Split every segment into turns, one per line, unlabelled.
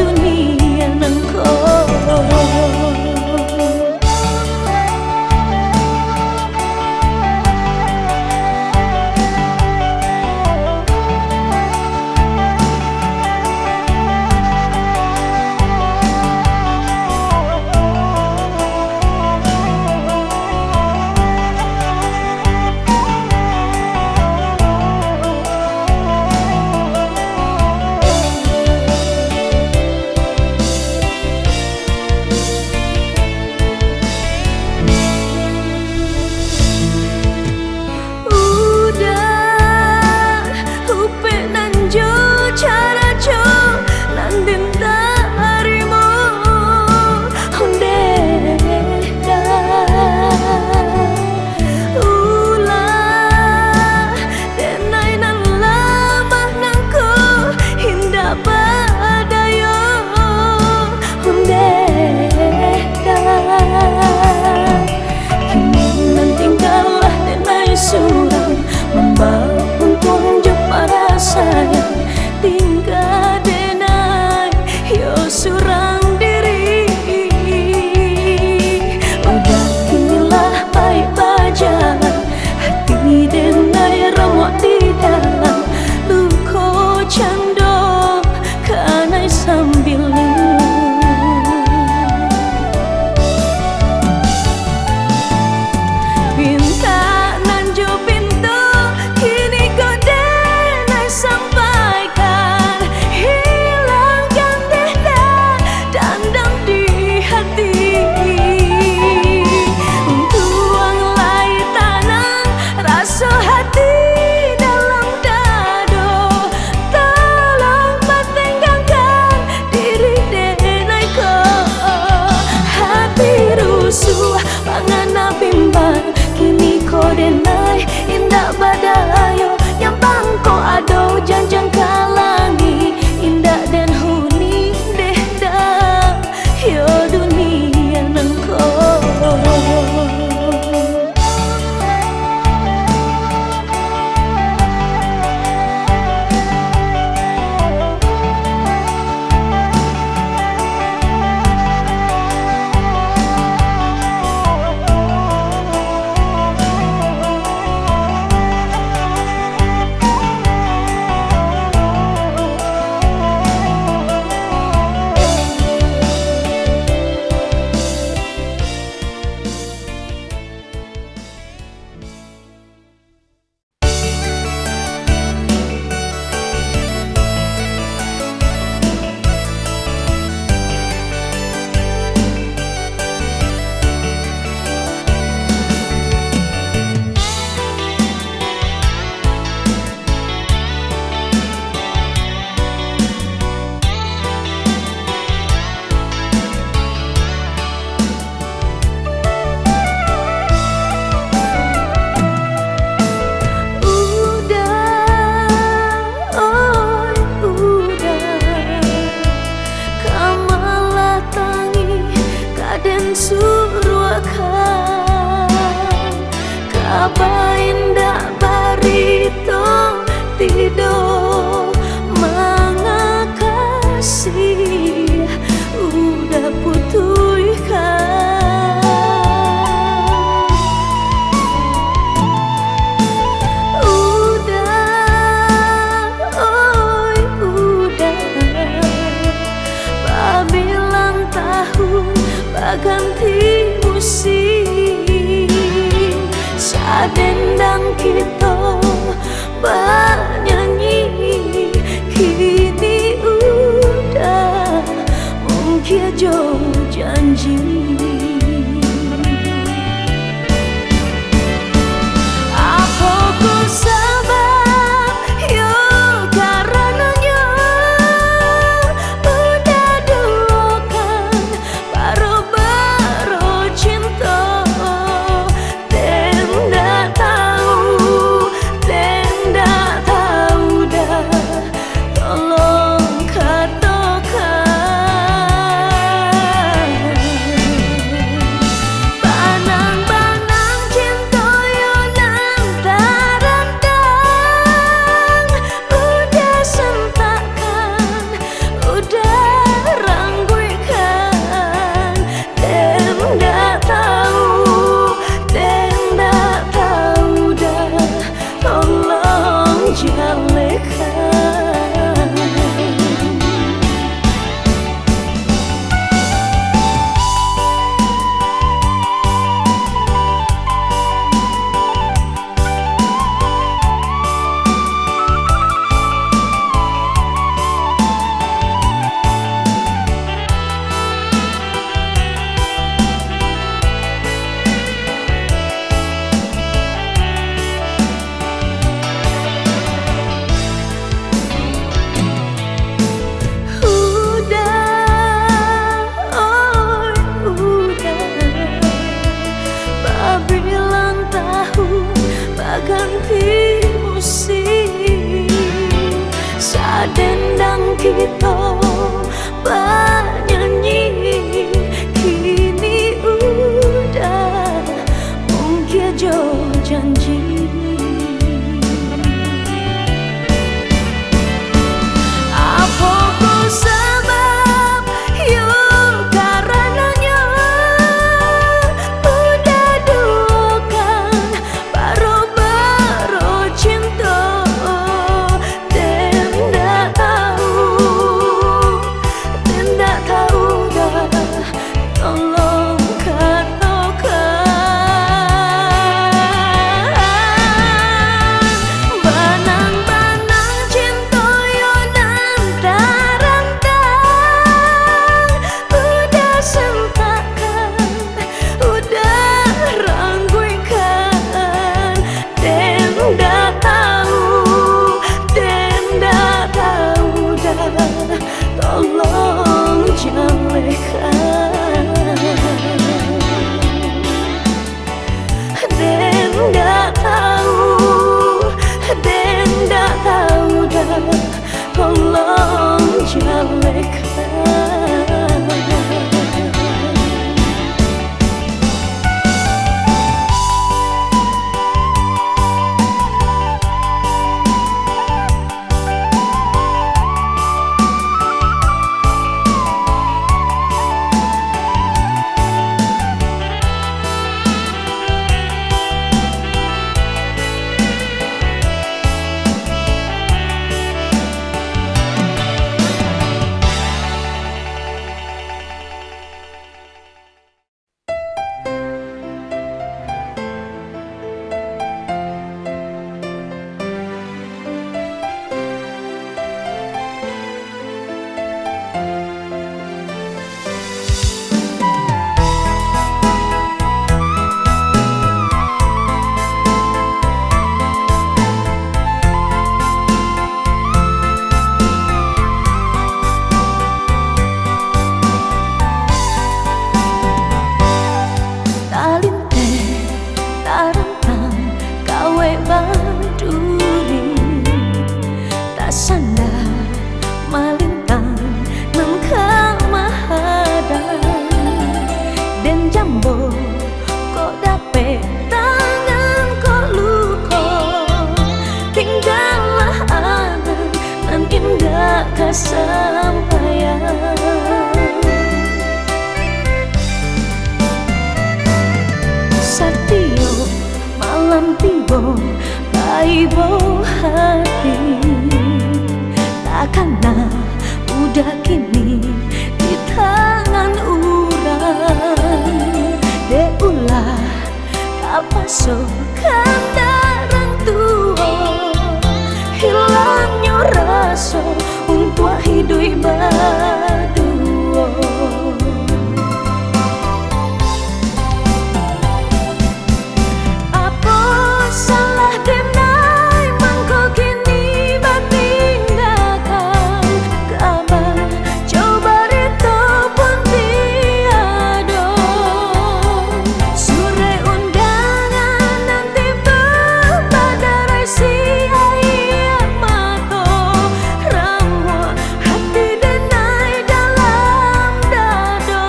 dunia nan kau. Membangun tunjuk para sayang tinggal denai yo surang diri. Udah inilah baik bajalan hati denai remuk di dalam luko cando kanai sambil pangana bimbang kini ko denai indah badayo yang bangko ado janjang kalangi indah dan huni deh dah yo dunia nang ko. Apa indah barito tidur mengakasih udah putuhkan udah babilang tahun baganti musim sadendang kita bernyanyi kini udah mungkin jauh janji. Apa ku sabar yo karenanya udah duakan baru-baru cinta. Tenda tahu dah tolong katakan cerita penyanyi kini udah mungkin jo janji. Apa ku sebab yuk karenanya udah duakan baru-baru cinta dan tak tahu dah tolong katakan banang-banang cinta yo nan tarantang udah sentakan udah rangguikan dan tak tahu dah tolong jalekan dan tak tahu dah tolong jalekan. Kesampaian Satyo malam tiba baibo hati takkan udah kini di tangan urang deulah kapasukan darang tua hilangnya rasa untuk hidup berdua. Apa salah denai mangko kini batinggalkan kabar coba rito pun tiada sure undangan nanti berbadarai sia mato ramu hati denai dalam dada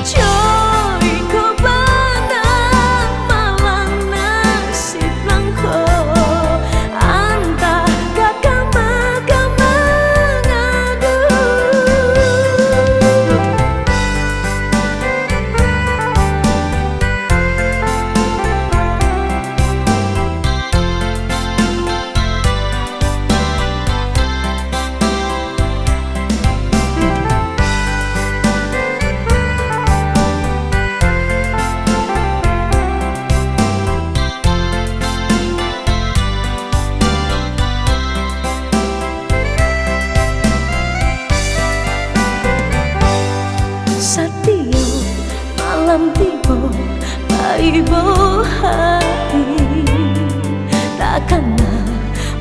coy kau benang malang nasib langko antah kakak mengadu. Satyo malam tiba baibo hati takkan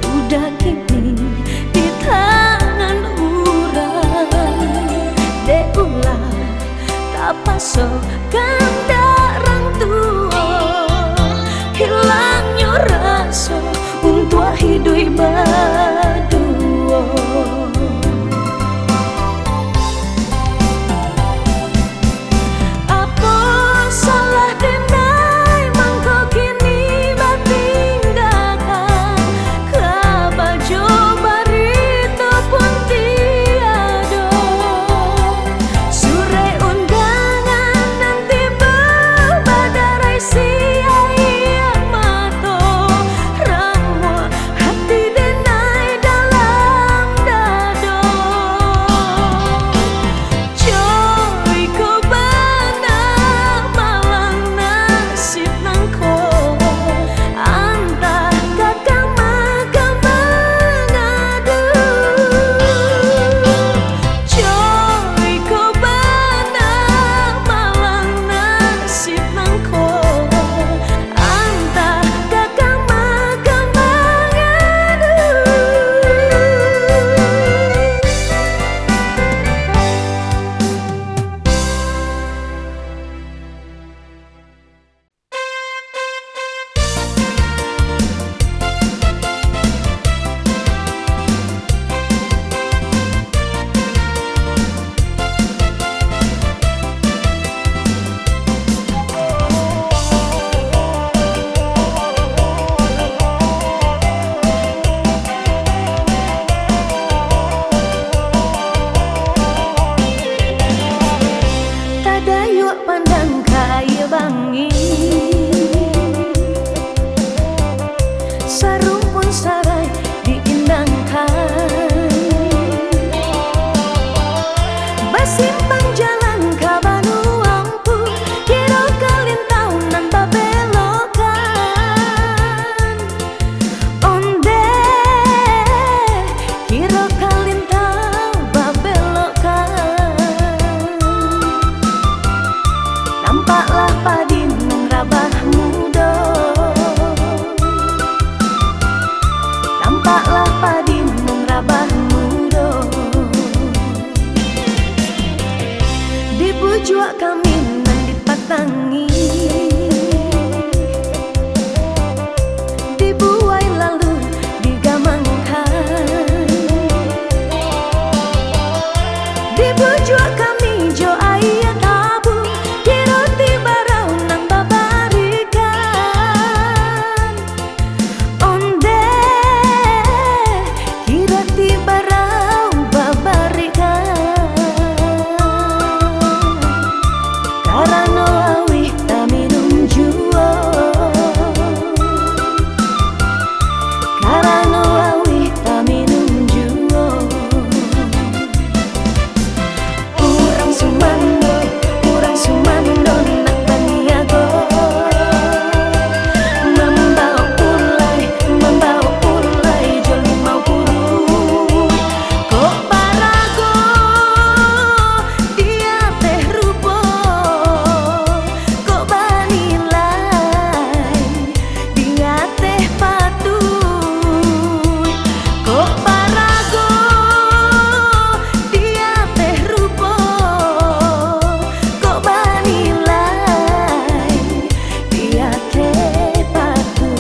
udah kini di tangan urang deulah tak pasokan darang tua hilangnya rasa untuk hidup berdua. jua kami nan dipatangi, dibuai lalu digamangkan, dibujua kami jo ayat tabu, di roti barau nang babarikan, onde di roti barau babarikan, karano awih ta minum juo, karano awih ta minum juo. Urang sumando nak baniago, membawa ulai joli mau buru, kok parago dia teh rupo, kok banilai dia teh patuh, kok parago dia teh rupo, kok banilai dia teh patuh.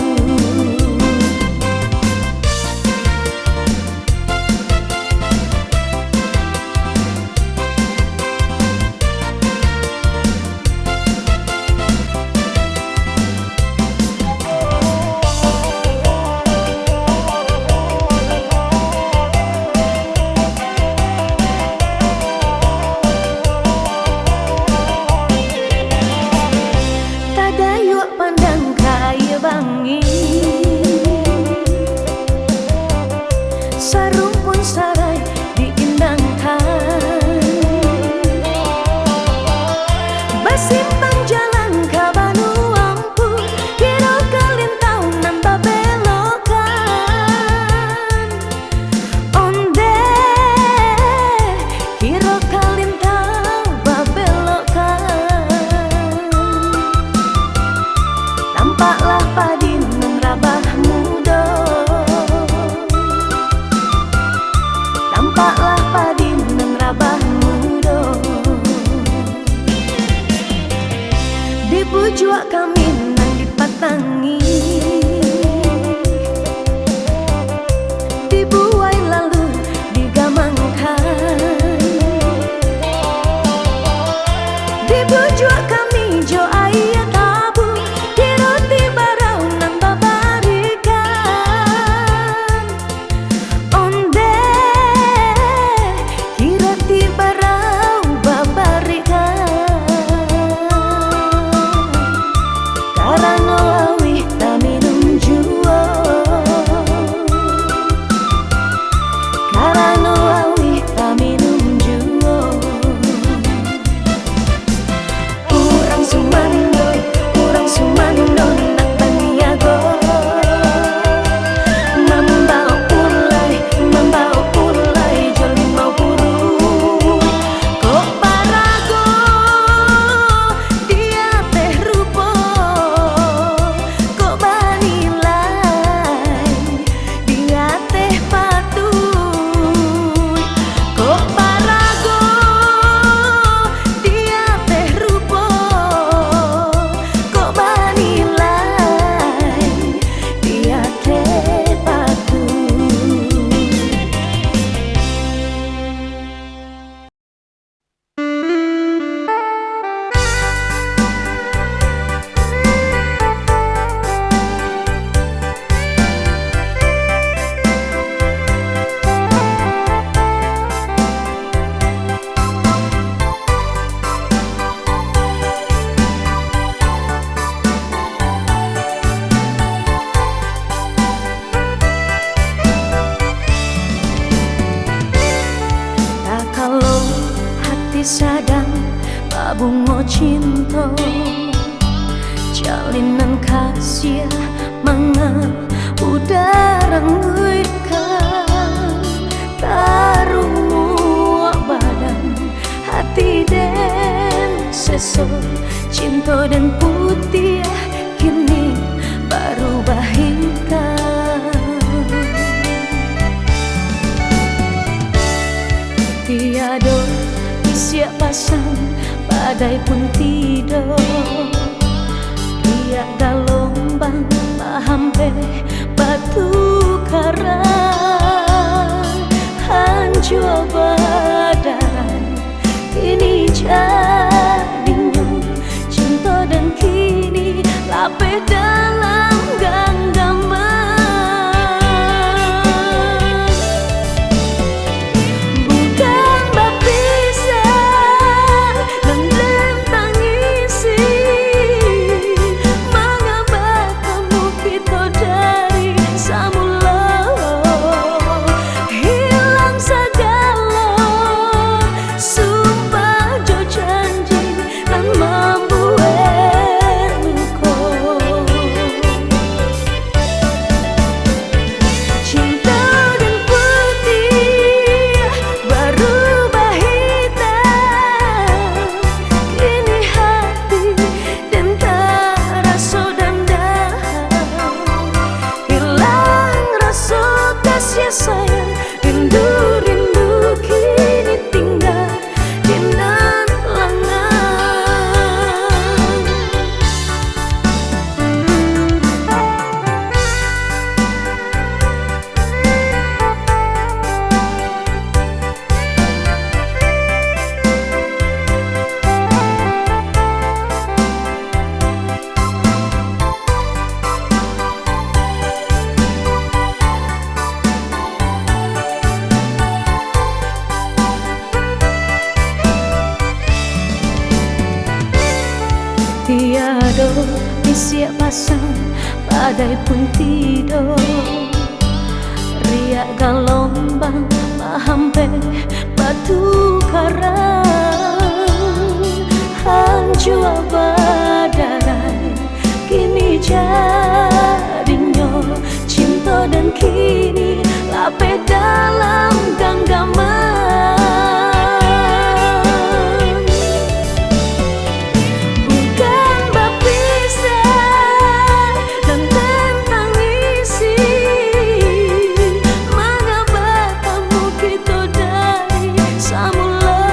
Tadayuk pandang kaya bangi, sarumpun sarai diindangkan, basimpang jalan ka Banuampu, kira kalintau nambah belokan, onde kira kalintau babelokan, tampaklah padi nang rabah muda, tampaklah padi nang rabah muda, dibujua kami nang dipatangi, dibuai lalu digamangkan, dibujua kami jo ayat tabu, di roti barau nang babarikan, onde di roti barau babarikan, karano awih ta minum juo, karano awih ta minum juo. Urang sumando nak baniago, membawa ulai joli mau buru, kok parago dia teh rupo, kok banilai dia teh patuh, kok parago dia teh rupo, kok banilai dia teh patuh. Tak kalau hati sadang babungo cinta, jalinan kasih manga udara nguikan, tarumu badan hati den seso, cinta dan putih kini baru bahikan. Tiada siap pasang, badai pun tidur. Riak gelombang hampe batu karang, hancur badai kini jadinya cinta, dan kini lapis dalam genggaman. Bukan berpisah dan tangisi, mengapa kamu kita dari semula, hilang segala sumpah jo janji dan membuat luka. Cinta dan putih berubah hitam, kini hati dan terasa dandang, hilang rasa kasih sayang, rindu-rindu kini tinggal di nan lengan. Tiada siap pasang, badai pun tidur. Riak gelombang hampe batu karang, hancur badai kini jadinya cinta, dan kini lapis dalam genggaman. Mengapa kamu kita dari semula,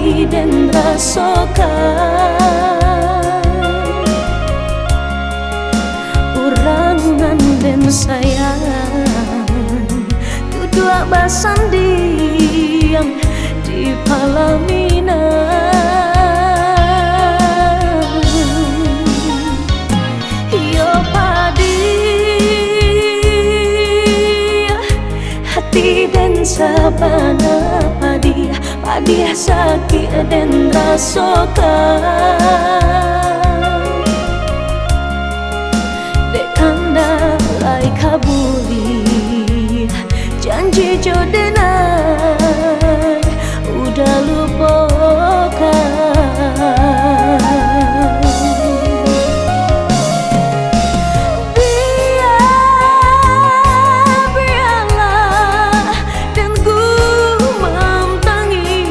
hati dan rasakan urangan dan sayang dua basandiang di palaminan. Yo padi hati dan sabana padi sakit dan rasakan dek kanda lai kabuli janji jodoh udah lupakan. Biarlah dan ku menangi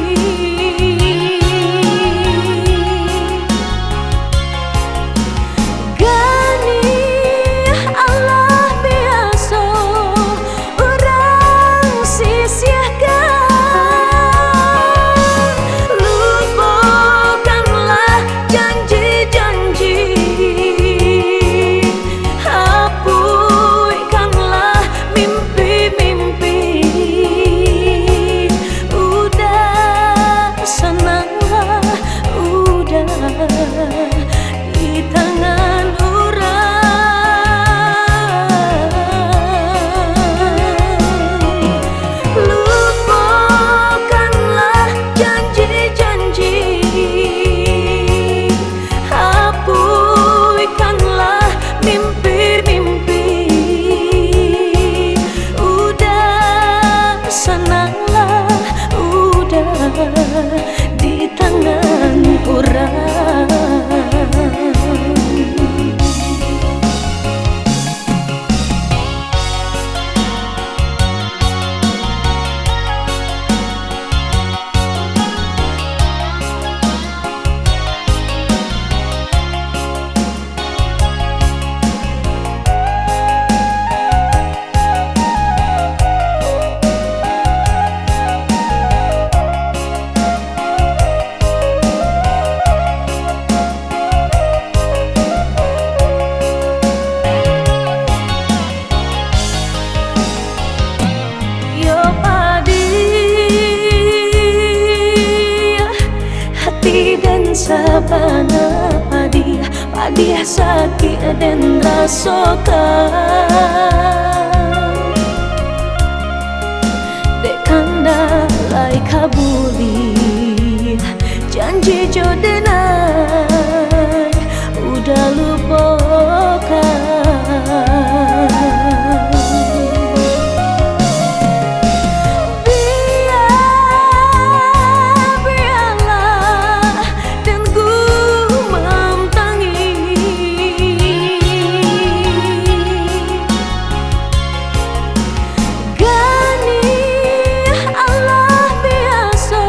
gani Allah biasa orang sisihkan. Lupakanlah janji-janji, hapuskanlah mimpi-mimpi. Udah senanglah, udah di tangan orang. Lupakanlah janji-janji, hapuskanlah mimpi-mimpi. Udah senanglah, udah di tangan orang. Yo padi hati dan sabana padi sakit dan rasakan dek kanda lai kabuli janji jodoh udah lupakan. Biarlah dan ku menangi gani Allah biasa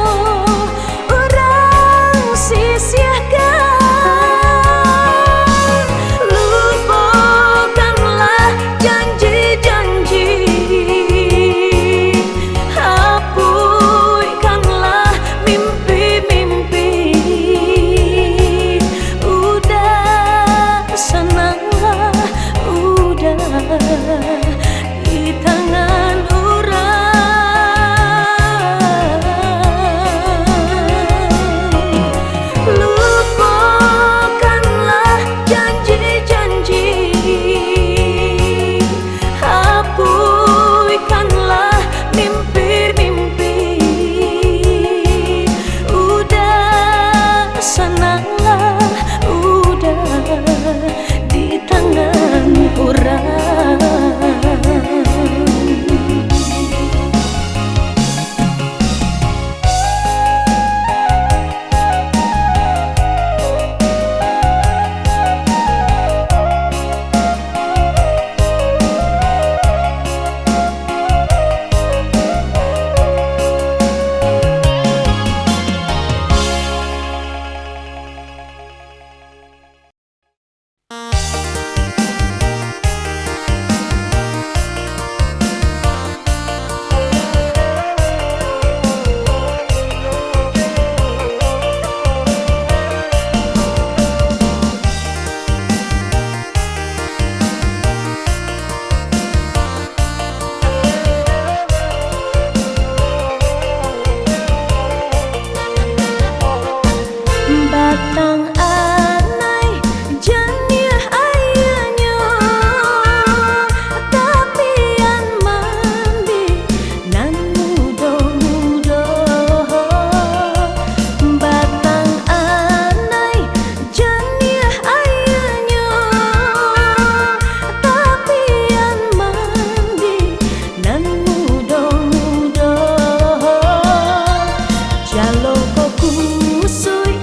kusui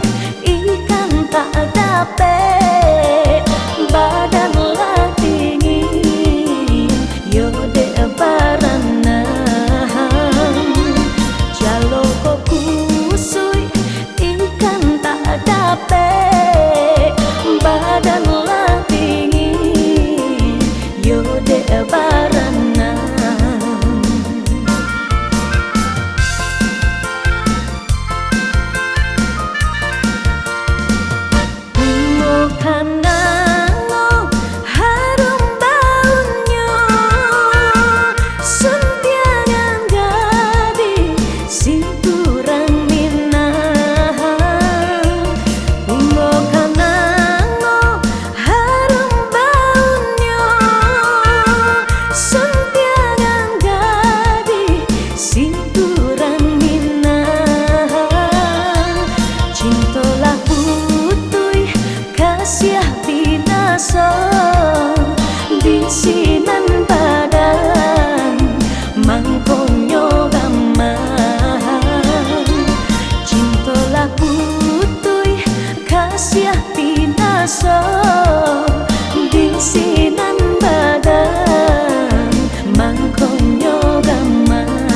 ikan tak dapat badan lah dingin yo de barana jalo kusui ikan tak dapat badan lah dingin yo de barana bisinan badan mangkonyo gaman cintolah putui kasih pinaso bisinan badan mangkonyo gaman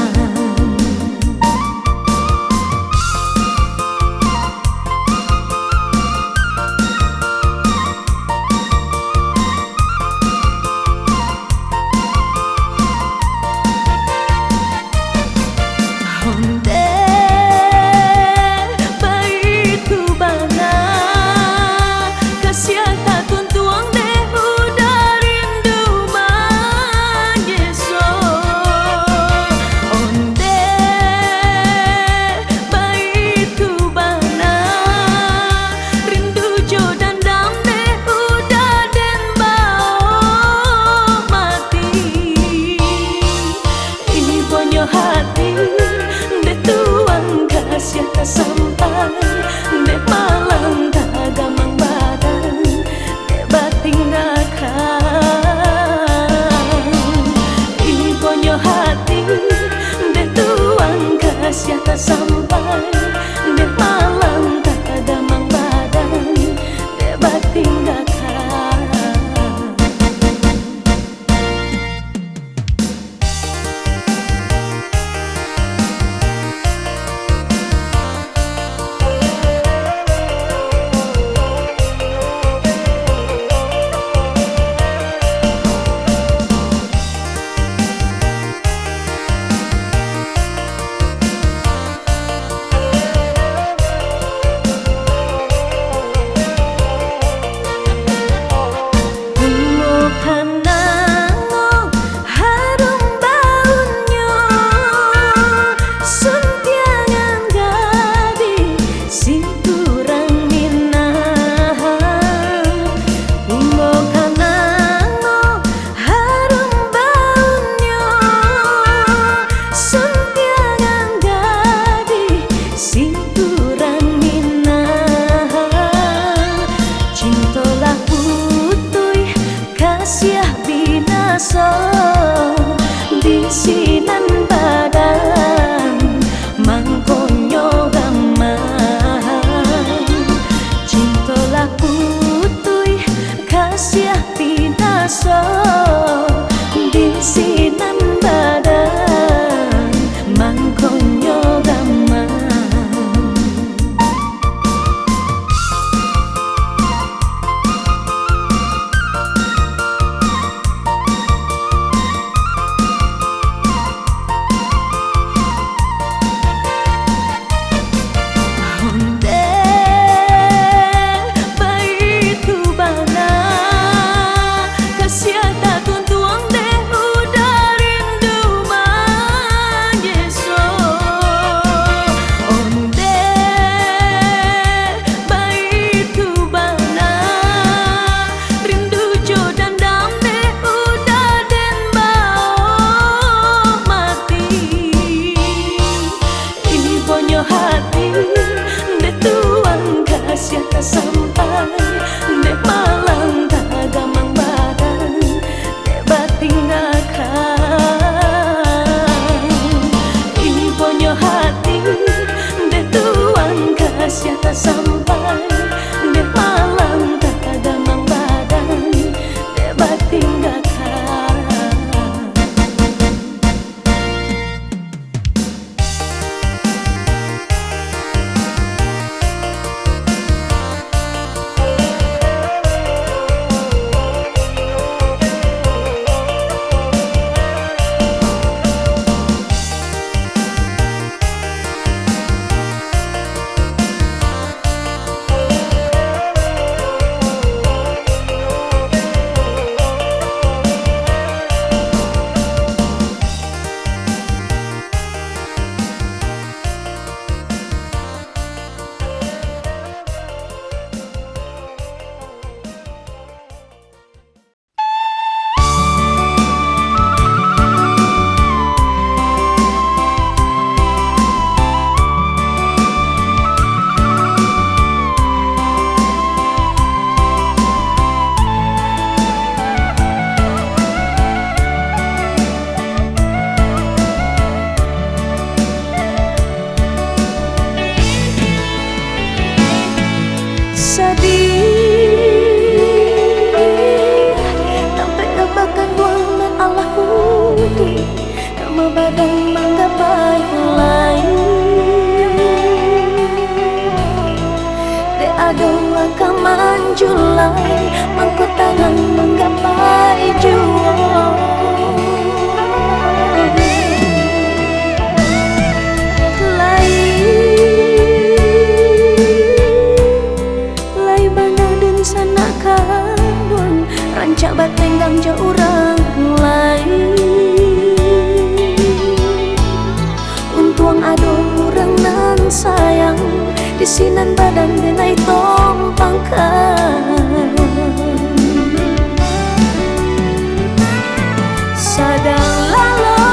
siapa sampai de malam tak gamang badan de bating akan ikonyo hati de tuang kasih tak sampai de malam tak gamang badan de bating akan bisinan badan mangkonyo gaman cintolah putui kasih pinaso bisinan badan mangkonyo gaman siapa sampai de malam tak gamang badan de bating akan ikonyo hati de tuang doa kamanjulai mangko tangan menggapai jua. Lai banaden sana kadon rancak batenggang ja urang lain. Untuang ado urang nan sayang disinan badan denai tompangkan. Sadang lalo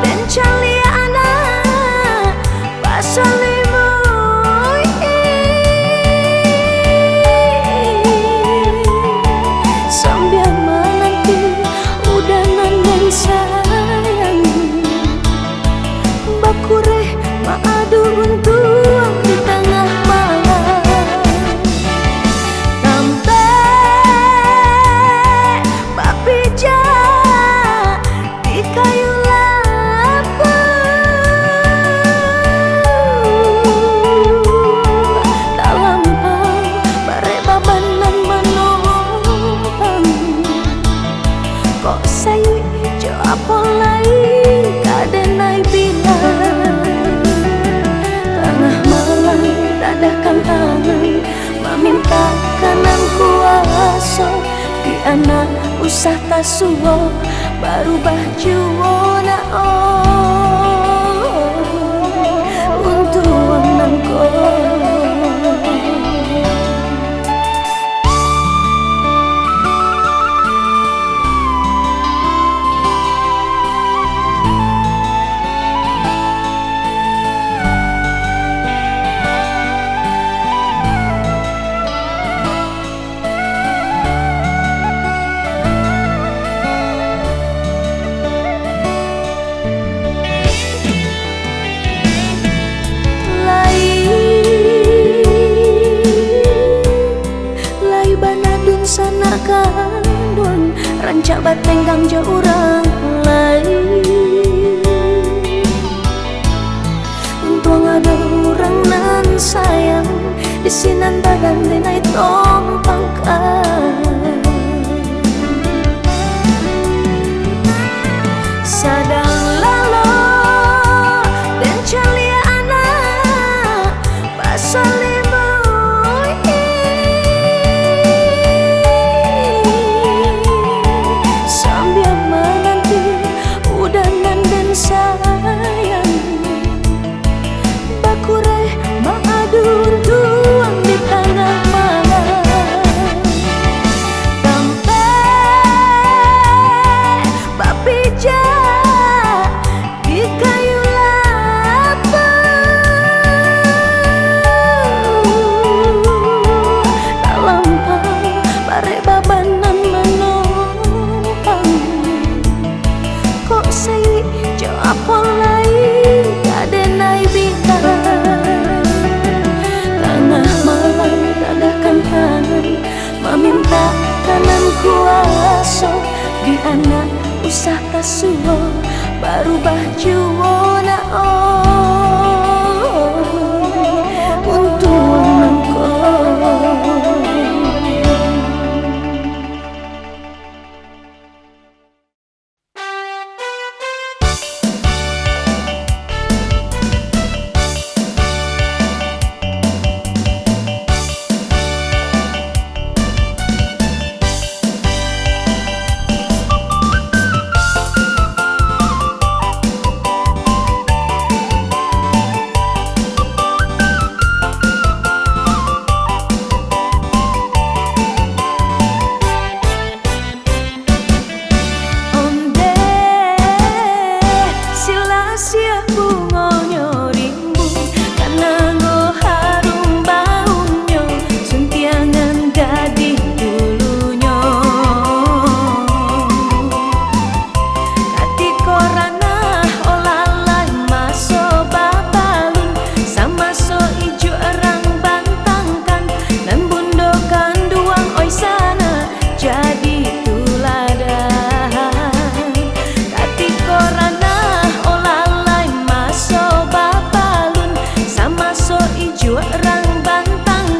dan calia anak pasalimu sambil menanti udanan dan sayang bakureh maadu untuang di tengah malam sampai bapija di kayu labu tak lampau bare babanan menumpang kok sayu jo apolai kadenai bilang tengah malam dadakan tangan meminta kanan kuasa di anak usah tasuo baru bajuona untuk nangko. Sana kadon rancak batenggang ja urang lain. Untung ada urang nan sayang disinan badan denai tompangkan. Sadang lalo dan calia anak pasalimu meminta kanan kuasa di anak usah tasuo baru bajuona untuk nangko. Orang bantang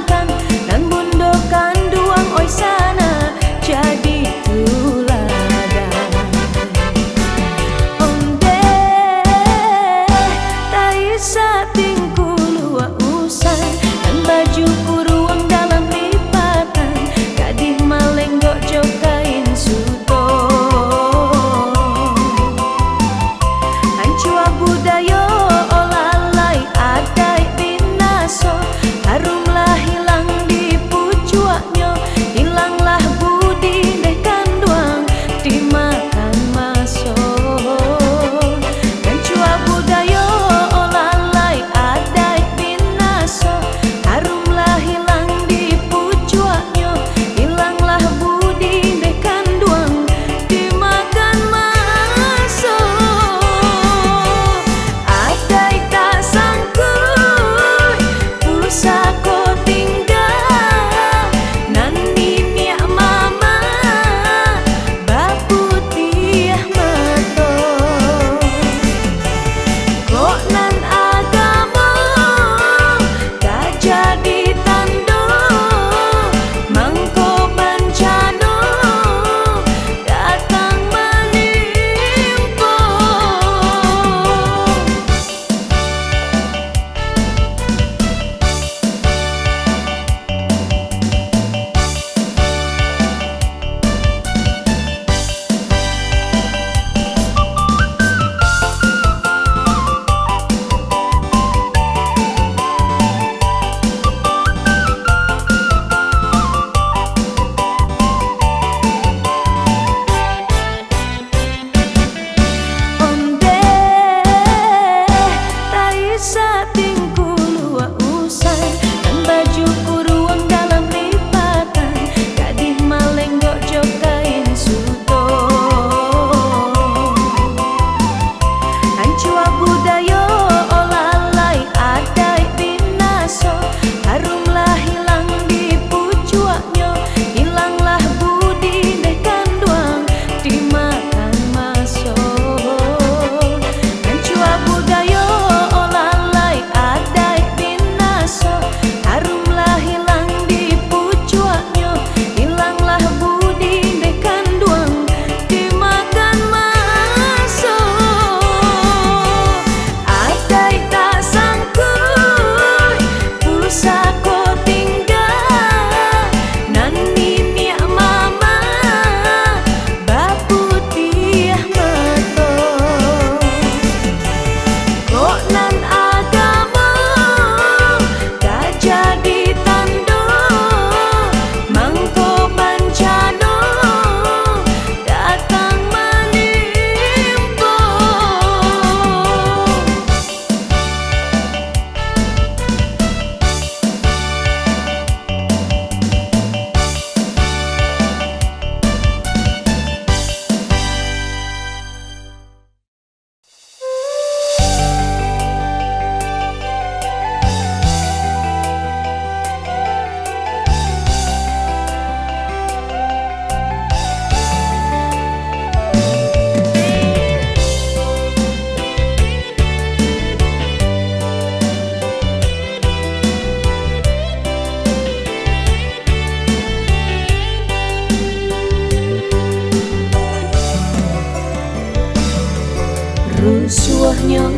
Rusuhnya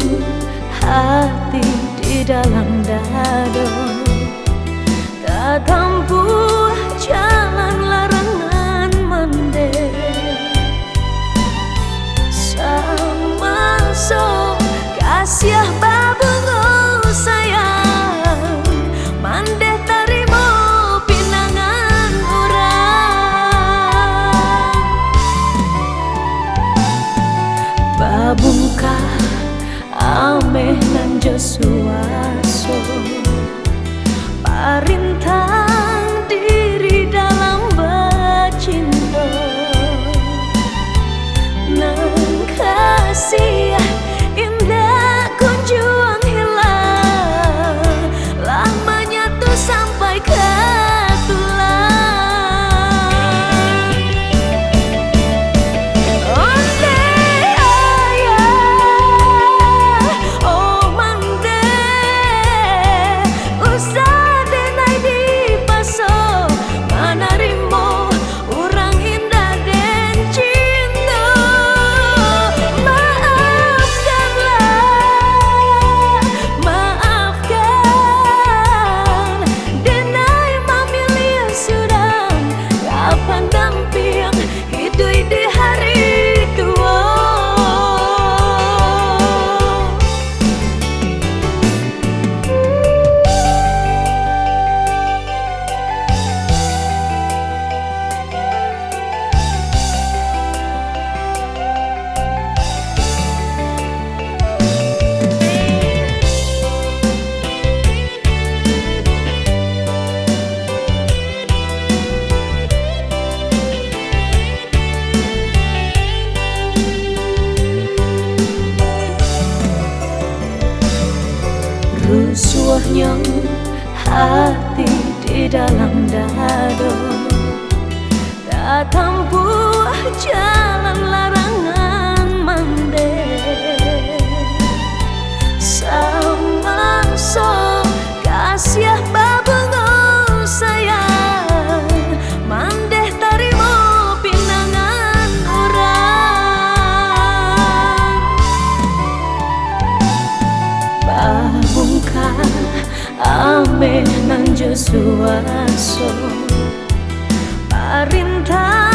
hati di dalam dada, tak tampu jalan larangan mendek. Sama so kasih babungo sayang, mandeh tarimo pinangan orang. Babungka ameh nan Josuaso, parintang diri dalam bercinta, nang kasih indah kunjung hilang, lamanya tuh sampai ke tulang. Onde ayah, oh mande, usah denai di paso, manarimo orang indah dan cinta. Maafkanlah, maafkan, denai memilih sudah, kapan damping hidup di hari tua. Rusuhnya hati di dalam dada, tak tampu jalan larangan mandek. Sama so kasih babungo sayang, mandeh tarimo pinangan orang. Babungka ameh nan Josuaso, parintang